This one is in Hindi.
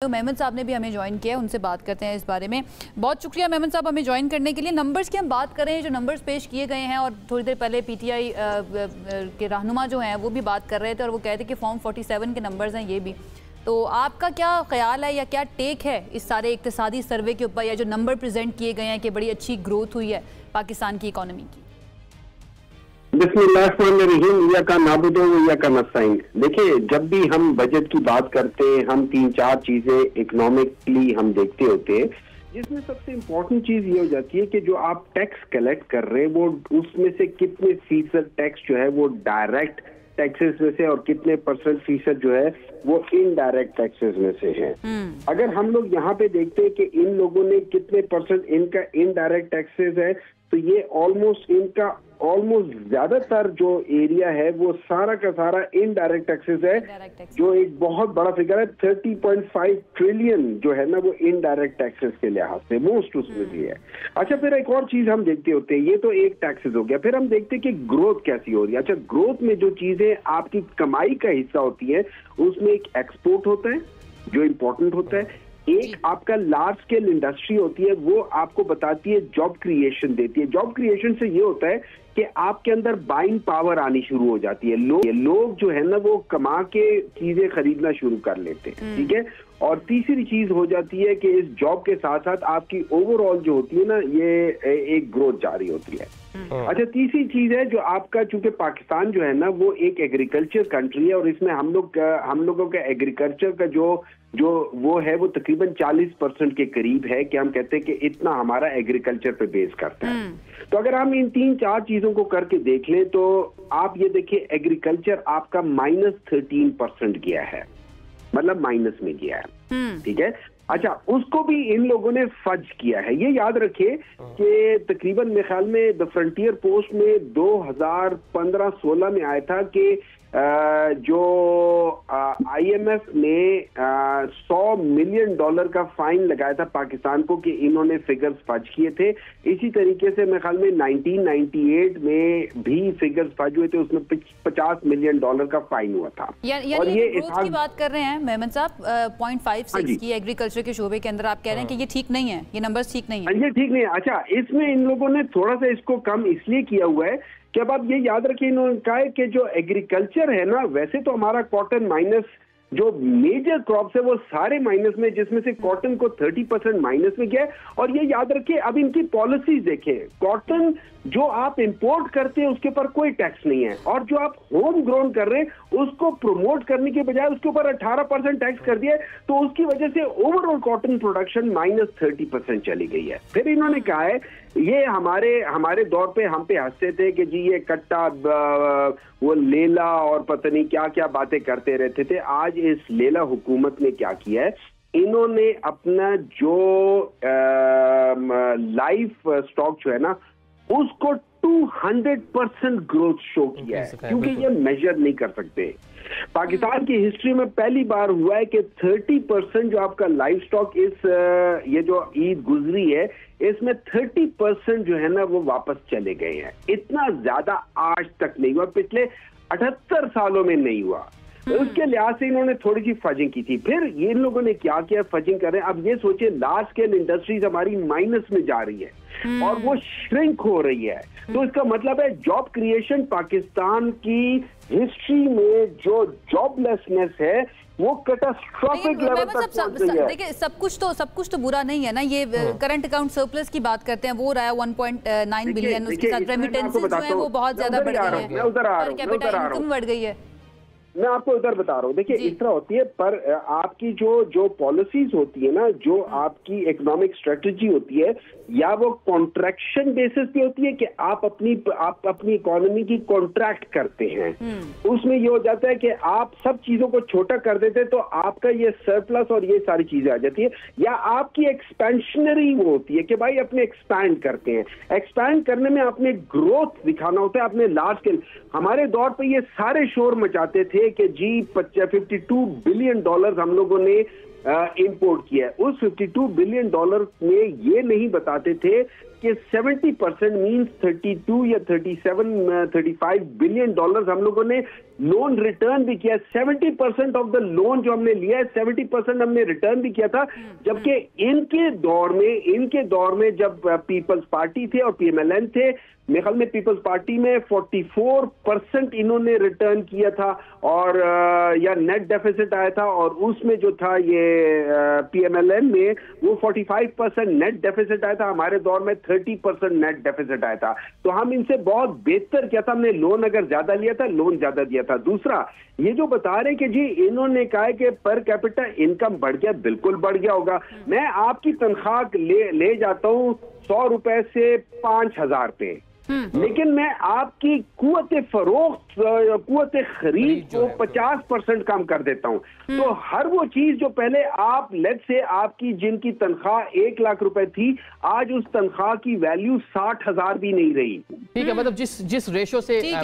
तो मेहमद साहब ने भी हमें ज्वाइन किया है, उनसे बात करते हैं इस बारे में। बहुत शुक्रिया मेहमद साहब हमें ज्वाइन करने के लिए। नंबर्स की हम बात करें, जो नंबर्स पेश किए गए हैं, और थोड़ी देर पहले पीटीआई के रहनुमा जो हैं वो भी बात कर रहे थे और वो कहते हैं कि फॉर्म 47 के नंबर्स हैं ये भी। तो आपका क्या ख्याल है या क्या टेक है इस सारे इक्तिसादी सर्वे के ऊपर, या जो नंबर प्रेजेंट किए गए हैं कि बड़ी अच्छी ग्रोथ हुई है पाकिस्तान की इकोनॉमी की? देखिए, जब भी हम बजट की बात करते हैं हम 3-4 चीजें इकोनॉमिकली हम देखते होते हैं, जिसमें सबसे इम्पोर्टेंट चीज ये हो जाती है कि जो आप टैक्स कलेक्ट कर रहे हैं वो उसमें से कितने फीसद टैक्स जो है वो डायरेक्ट टैक्सेस में से और कितने % जो है वो इनडायरेक्ट टैक्सेस में से है। अगर हम लोग यहाँ पे देखते हैं कि इन लोगों ने कितने % इनका इनडायरेक्ट टैक्सेस है, तो ये ऑलमोस्ट ज्यादातर जो एरिया है वो सारा का सारा इनडायरेक्ट टैक्सेस है, जो एक बहुत बड़ा फिगर है। 30.5 ट्रिलियन जो है ना वो इनडायरेक्ट टैक्सेस के लिहाज से मोस्ट उसमें भी है। अच्छा, फिर एक और चीज हम देखते होते हैं, ये तो एक टैक्सेस हो गया, फिर हम देखते हैं कि ग्रोथ कैसी हो रही है। अच्छा, ग्रोथ में जो चीजें आपकी कमाई का हिस्सा होती है उसमें एक एक्सपोर्ट होता है जो इम्पोर्टेंट होता है, एक आपका लार्ज स्केल इंडस्ट्री होती है, वो आपको बताती है, जॉब क्रिएशन देती है। जॉब क्रिएशन से ये होता है कि आपके अंदर बाइंग पावर आनी शुरू हो जाती है, लोग जो है ना वो कमा के चीजें खरीदना शुरू कर लेते हैं, ठीक है। और तीसरी चीज हो जाती है कि इस जॉब के साथ साथ आपकी ओवरऑल जो होती है ना ये एक ग्रोथ जारी होती है। अच्छा, तीसरी चीज है जो आपका, चूंकि पाकिस्तान जो है ना वो एक एग्रीकल्चर कंट्री है और इसमें हम लोगों का एग्रीकल्चर का जो वो है वो तकरीबन 40% के करीब है, कि हम कहते हैं कि इतना हमारा एग्रीकल्चर पे बेस करता है। तो अगर हम इन 3-4 चीजों को करके देख लें तो आप ये देखिए, एग्रीकल्चर आपका -13% गया है, मतलब माइनस में गया है, ठीक है। अच्छा, उसको भी इन लोगों ने फज किया है। ये याद रखिए कि तकरीबन मेरे ख्याल में द फ्रंटियर पोस्ट में 2015-16 में आया था कि जो IMF ने $100 मिलियन का फाइन लगाया था पाकिस्तान को कि इन्होंने फिगर्स फज किए थे। इसी तरीके से मेरे ख्याल में 1998 में भी फिगर्स फज हुए थे, उसमें $50 मिलियन का फाइन हुआ था। और ये ग्रोथ की बात कर रहे हैं मेहमद साहब, 0.56 की एग्रीकल्चर के शोबे के अंदर आप कह रहे हैं कि ये ठीक नहीं है, ये नंबर्स ठीक नहीं है। ये ठीक नहीं है। अच्छा, इसमें इन लोगों ने थोड़ा सा इसको कम इसलिए किया हुआ है कि अब आप ये याद रखिए, इन्होंने कहा है कि जो एग्रीकल्चर है ना, वैसे तो हमारा कॉटन माइनस जो मेजर क्रॉप्स है वो सारे माइनस में, जिसमें से कॉटन को 30% माइनस में गया है। और ये याद रखिए, अब इनकी पॉलिसीज देखें, कॉटन जो आप इंपोर्ट करते हैं उसके ऊपर कोई टैक्स नहीं है, और जो आप होम ग्रोन कर रहे हैं उसको प्रमोट करने के बजाय उसके ऊपर 18% टैक्स कर दिया है। तो उसकी वजह से ओवरऑल कॉटन प्रोडक्शन -30% चली गई है। फिर इन्होंने कहा है, ये हमारे दौर पे हम पे हंसते थे कि जी ये कट्टा वो लेला और पता नहीं क्या क्या बातें करते रहते थे। आज इस लेला हुकूमत ने क्या किया है, इन्होंने अपना जो लाइफ स्टॉक जो है ना उसको 200% ग्रोथ शो किया है, क्योंकि ये मेजर नहीं कर सकते। पाकिस्तान की हिस्ट्री में पहली बार हुआ है कि 30% जो आपका लाइफ स्टॉक ये जो ईद गुजरी है इसमें 30% जो है ना वो वापस चले गए हैं। इतना ज्यादा आज तक नहीं हुआ, पिछले 78 सालों में नहीं हुआ। तो उसके लिहाज से इन्होंने थोड़ी सी फजिंग की थी। फिर ये लोगों ने क्या किया, फजिंग कर रहे हैं। अब ये सोचिए, लार्ज स्केल इंडस्ट्रीज हमारी माइनस में जा रही है और वो श्रिंक हो रही है। तो इसका मतलब है जॉब क्रिएशन पाकिस्तान की हिस्ट्री में जो जॉबलेसनेस है वो कैटास्ट्रोफिक लेवल तक पहुंच गई है। देखिए, सब कुछ तो बुरा नहीं है ना। ये करंट अकाउंट सरप्लस की बात करते हैं, वो रहा है 1.9 बिलियन। उसके साथ रेमिटेंसेस जो है वो बहुत ज्यादा बढ़ गई है, पर कैपिटल इनकम बढ़ गई है। मैं आपको उधर बता रहा हूँ। देखिए, इस तरह होती है, पर आपकी जो पॉलिसीज होती है ना, जो आपकी इकोनॉमिक स्ट्रेटजी होती है, या वो कॉन्ट्रैक्शन बेसिस पे होती है कि आप अपनी इकोनॉमी की कॉन्ट्रैक्ट करते हैं। उसमें ये हो जाता है कि आप सब चीजों को छोटा कर देते हैं तो आपका ये सरप्लस और ये सारी चीजें आ जाती है। या आपकी एक्सपेंशनरी वो होती है कि भाई अपने एक्सपैंड करते हैं। एक्सपैंड करने में आपने ग्रोथ दिखाना होता है, अपने लार्ज स्केल। हमारे दौर पे ये सारे शोर मचाते थे कि जी 52 बिलियन डॉलर हम लोगों ने इंपोर्ट किया है। उस $52 बिलियन में ये नहीं बताते थे कि 70% मीन्स 32 या 35 बिलियन डॉलर्स हम लोगों ने लोन रिटर्न भी किया। 70% ऑफ द लोन जो हमने लिया है 70% हमने रिटर्न भी किया था, जबकि इनके दौर में जब पीपल्स पार्टी थे और पीएमएलएन थे, मेरे ख्याल में पीपल्स पार्टी में 44% इन्होंने रिटर्न किया था और या नेट डेफिसिट आया था, और उसमें जो था ये पीएमएलएन में वो 45% नेट डेफिसिट आया था। हमारे दौर में 30% नेट डेफिसिट आया था। तो हम इनसे बहुत बेहतर किया था, हमने लोन अगर ज्यादा लिया था, लोन ज्यादा दिया था। दूसरा, ये जो बता रहे कि जी इन्होंने कहा कि पर कैपिटा इनकम बढ़ गया, बिल्कुल बढ़ गया होगा। मैं आपकी तनख्वाह ले जाता हूं 100 रुपए से 5,000 पे, लेकिन मैं आपकी कुव्वत फरोख्त, कुव्वत खरीद को 50% कम कर देता हूं। तो हर वो चीज जो पहले आप लेट से आपकी जिनकी तनख्वाह 1 लाख रुपए थी, आज उस तनख्वाह की वैल्यू 60,000 भी नहीं रही। ठीक है, मतलब जिस रेशो से